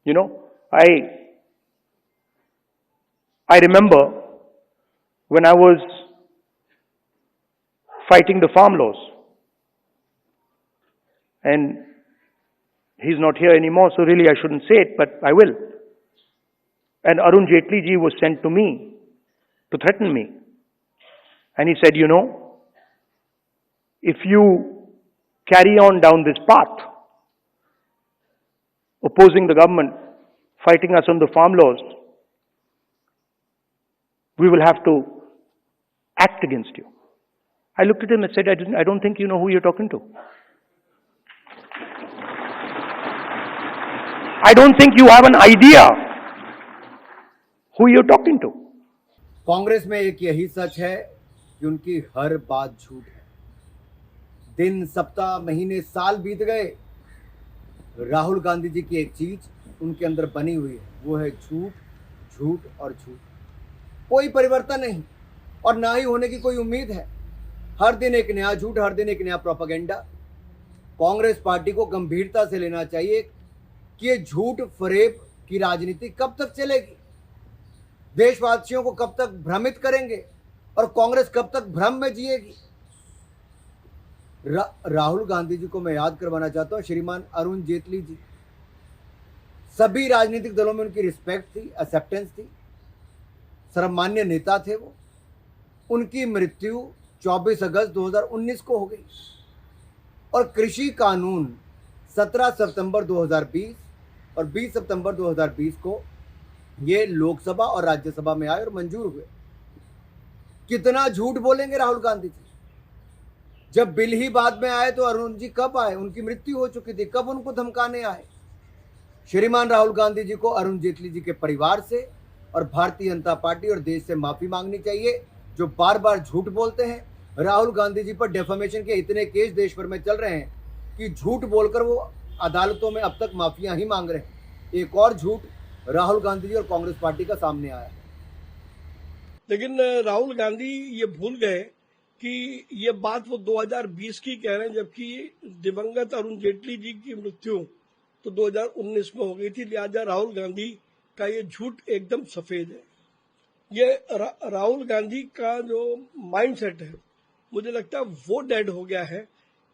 You know, I remember when I was fighting the farm laws, and he's not here anymore, so really I shouldn't say it, but I will. And Arun Jaitley ji was sent to me to threaten me. And he said, you know, if you carry on down this path, opposing the government, fighting us on the farm laws, we will have to act against you. I looked at him and said, I don't think you know who you're talking to. I don't think you have an idea who you're talking to. Congress में एक यही सच है कि उनकी हर बात झूठ है। दिन, सप्ताह, महीने, साल बीत गए, राहुल गांधी जी की एक चीज उनके अंदर बनी हुई है, वो है झूठ, झूठ और झूठ। कोई परिवर्तन नहीं और ना ही होने की कोई उम्मीद है। हर दिन एक नया झूठ, हर दिन एक नया प्रोपेगेंडा। कांग्रेस पार्टी को गंभीरता से लेना चाहिए कि ये झूठ फरेब की राजनीति कब तक चलेगी, देशवासियों को कब तक भ्रमित करेंगे और कांग्रेस कब तक भ्रम में जिएगी। राहुल गांधी जी को मैं याद करवाना चाहता हूं, श्रीमान अरुण जेटली जी, सभी राजनीतिक दलों में उनकी रिस्पेक्ट थी, एक्सेप्टेंस थी, सर्वमान्य नेता थे वो। उनकी मृत्यु 24 अगस्त 2019 को हो गई और कृषि कानून 17 सितंबर 2020 और 20 सितंबर 2020 को ये लोकसभा और राज्यसभा में आए और मंजूर हुए। कितना झूठ बोलेंगे राहुल गांधी जी। जब बिल ही बाद में आए तो अरुण जी कब आए, उनकी मृत्यु हो चुकी थी, कब उनको धमकाने आए। श्रीमान राहुल गांधी जी को अरुण जेटली जी के परिवार से और भारतीय जनता पार्टी और देश से माफी मांगनी चाहिए, जो बार बार झूठ बोलते हैं। राहुल गांधी जी पर डेफेमेशन के इतने केस देश भर में चल रहे हैं कि झूठ बोलकर वो अदालतों में अब तक माफिया ही मांग रहे हैं। एक और झूठ राहुल गांधी जी और कांग्रेस पार्टी का सामने आया। लेकिन राहुल गांधी ये भूल गए कि ये बात वो 2020 की कह रहे हैं, जबकि दिवंगत अरुण जेटली जी की मृत्यु तो 2019 में हो गई थी। लिहाजा राहुल गांधी का ये झूठ एकदम सफेद है। ये राहुल गांधी का जो माइंडसेट है, मुझे लगता है वो डेड हो गया है।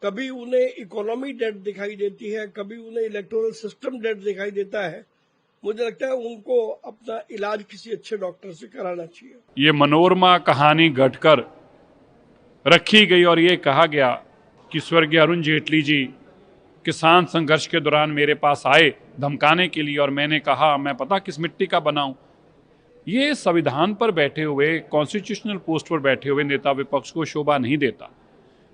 कभी उन्हें इकोनॉमी डेड दिखाई देती है, कभी उन्हें इलेक्टोरल सिस्टम डेड दिखाई देता है। मुझे लगता है उनको अपना इलाज किसी अच्छे डॉक्टर से कराना चाहिए। ये मनोरमा कहानी गढ़कर रखी गई और ये कहा गया कि स्वर्गीय अरुण जेटली जी किसान संघर्ष के दौरान मेरे पास आए धमकाने के लिए और मैंने कहा मैं पता किस मिट्टी का बना हूँ। ये संविधान पर बैठे हुए, कॉन्स्टिट्यूशनल पोस्ट पर बैठे हुए नेता विपक्ष को शोभा नहीं देता।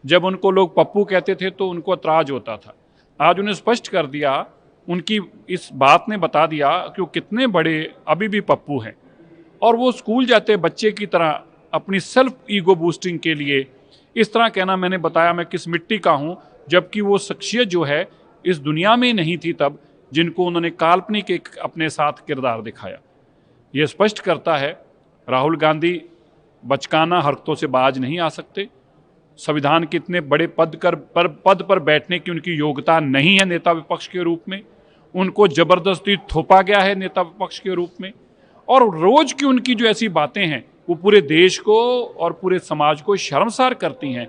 जब उनको लोग पप्पू कहते थे तो उनको एतराज होता था। आज उन्हें स्पष्ट कर दिया, उनकी इस बात ने बता दिया कि वो कितने बड़े अभी भी पप्पू हैं और वो स्कूल जाते बच्चे की तरह अपनी सेल्फ ईगो बूस्टिंग के लिए इस तरह कहना मैंने बताया मैं किस मिट्टी का हूँ, जबकि वो शख्सियत जो है इस दुनिया में नहीं थी तब, जिनको उन्होंने काल्पनिक एक अपने साथ किरदार दिखाया। ये स्पष्ट करता है राहुल गांधी बचकाना हरकतों से बाज नहीं आ सकते। संविधान के इतने बड़े पद पर बैठने की उनकी योग्यता नहीं है नेता विपक्ष के रूप में। उनको जबरदस्ती थोपा गया है नेता विपक्ष के रूप में और रोज की उनकी जो ऐसी बातें हैं वो पूरे देश को और पूरे समाज को शर्मसार करती हैं।